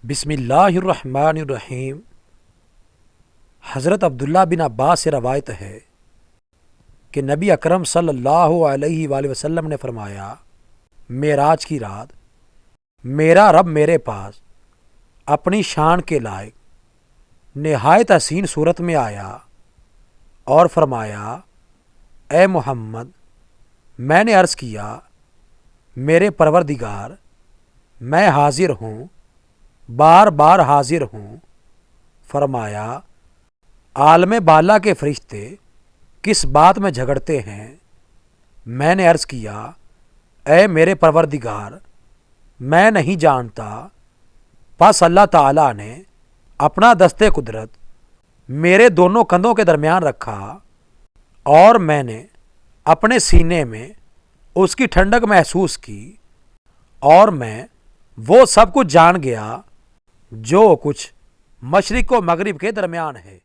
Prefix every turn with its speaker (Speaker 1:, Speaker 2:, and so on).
Speaker 1: بسم اللہ الرحمن الرحیم۔ حضرت عبداللہ بن عباس سے روایت ہے کہ نبی اکرم صلی اللہ علیہ وآلہ وسلم نے فرمایا، معراج کی رات میرا رب میرے پاس اپنی شان کے لائق نہایت حسین صورت میں آیا اور فرمایا، اے محمد، میں نے عرض کیا، میرے پروردگار، میں حاضر ہوں، بار بار حاضر ہوں۔ فرمایا، عالم بالا کے فرشتے کس بات میں جھگڑتے ہیں؟ میں نے عرض کیا، اے میرے پروردگار، میں نہیں جانتا۔ پس اللہ تعالیٰ نے اپنا دست قدرت میرے دونوں کندھوں کے درمیان رکھا اور میں نے اپنے سینے میں اس کی ٹھنڈک محسوس کی، اور میں وہ سب کچھ جان گیا جو کچھ مشرق و مغرب کے درمیان ہے۔